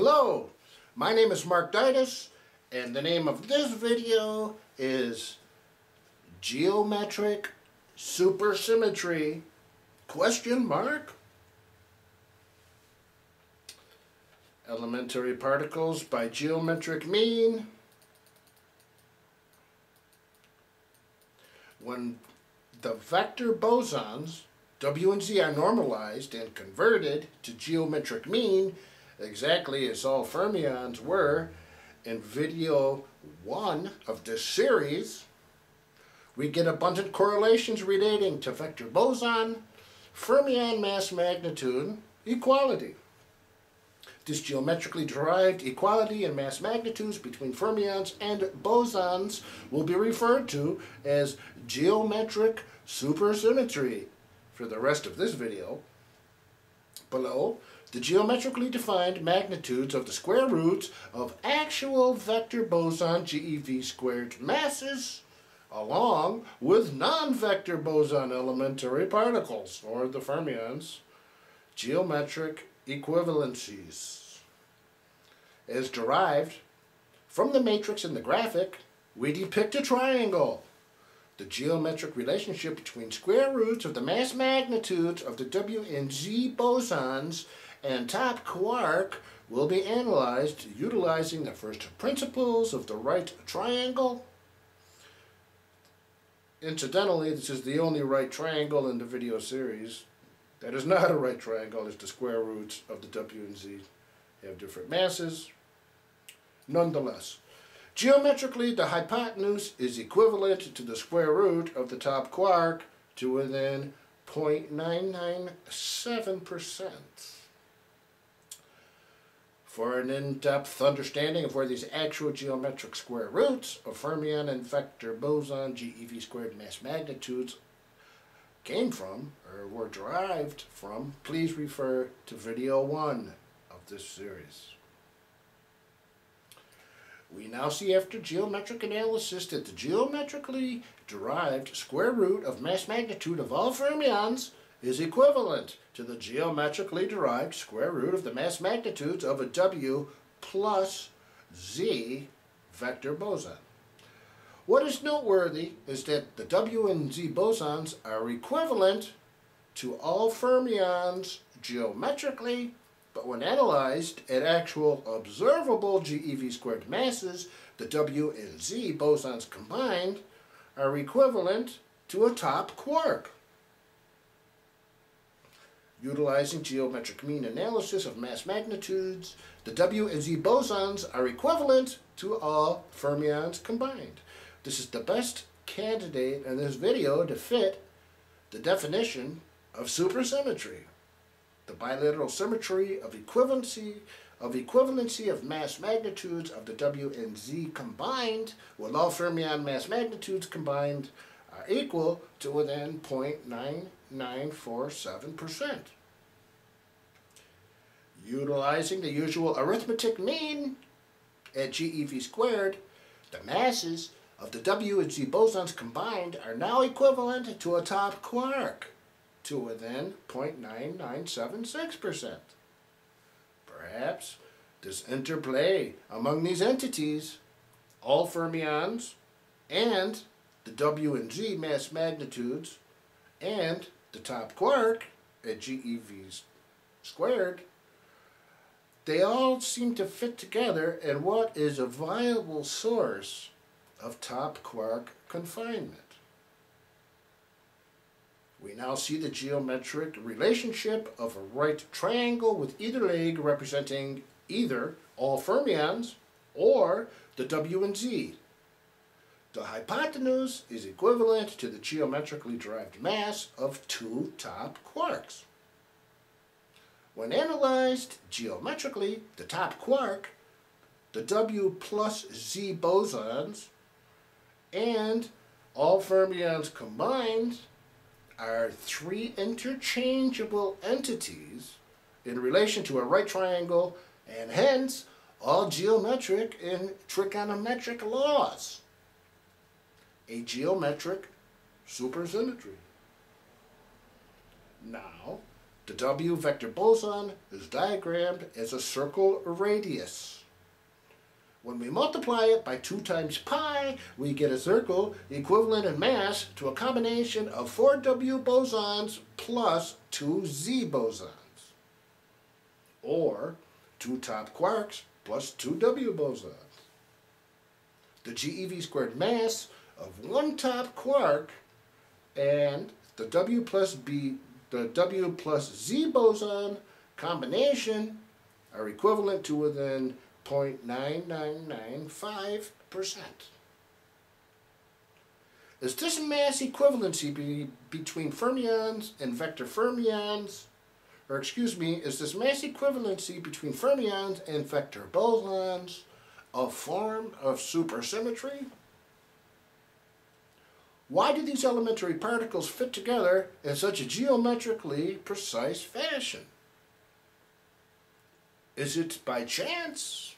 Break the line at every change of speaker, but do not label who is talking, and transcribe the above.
Hello, my name is Mark Ditus, and the name of this video is Geometric Supersymmetry, ? Elementary particles by geometric mean. When the vector bosons W and Z are normalized and converted to geometric mean, exactly as all fermions were in video 1 of this series, we get abundant correlations relating to vector boson, fermion mass magnitude, equality. This geometrically derived equality in mass magnitudes between fermions and bosons will be referred to as geometric supersymmetry for the rest of this video. Below, the geometrically defined magnitudes of the square roots of actual vector boson GeV² masses along with non-vector boson elementary particles, or the fermions, geometric equivalencies. As derived from the matrix in the graphic, we depict a triangle. The geometric relationship between square roots of the mass magnitudes of the W and Z bosons and top quark will be analyzed utilizing the first principles of the right triangle. Incidentally, this is the only right triangle in the video series. That is not a right triangle, as the square roots of the W and Z have different masses. Nonetheless, geometrically, the hypotenuse is equivalent to the square root of the top quark to within 0.997%. For an in-depth understanding of where these actual geometric square roots of fermion and vector boson GeV² mass magnitudes came from, or were derived from, please refer to video 1 of this series. We now see, after geometric analysis, that the geometrically derived square root of mass magnitude of all fermions is equivalent to the geometrically derived square root of the mass magnitudes of a W plus Z vector boson. What is noteworthy is that the W and Z bosons are equivalent to all fermions geometrically, but when analyzed at actual observable GeV² masses, the W and Z bosons combined are equivalent to a top quark. Utilizing geometric mean analysis of mass magnitudes, the W and Z bosons are equivalent to all fermions combined. This is the best candidate in this video to fit the definition of supersymmetry. The bilateral symmetry of equivalency of mass magnitudes of the W and Z combined, with all fermion mass magnitudes combined, are equal to within 0.9947%. Utilizing the usual arithmetic mean at GeV², the masses of the W and Z bosons combined are now equivalent to a top quark to within 0.9976%. Perhaps this interplay among these entities, all fermions and the W and Z mass magnitudes and the top quark at GeV², they all seem to fit together in what is a viable source of top quark confinement. We now see the geometric relationship of a right triangle with either leg representing either all fermions or the W and Z. The hypotenuse is equivalent to the geometrically derived mass of two top quarks. When analyzed geometrically, the top quark, the W plus Z bosons, and all fermions combined are three interchangeable entities in relation to a right triangle, and hence all geometric and trigonometric laws. A geometric supersymmetry. Now, The W vector boson is diagrammed as a circle radius. When we multiply it by 2 times pi, we get a circle equivalent in mass to a combination of 4 W bosons plus 2 Z bosons, or 2 top quarks plus 2 W bosons. The GeV² mass of 1 top quark and the W plus Z boson combination are equivalent to within 0.9995%. Is this mass equivalency between fermions and vector fermions, is this mass equivalency between fermions and vector bosons a form of supersymmetry? Why do these elementary particles fit together in such a geometrically precise fashion? Is it by chance?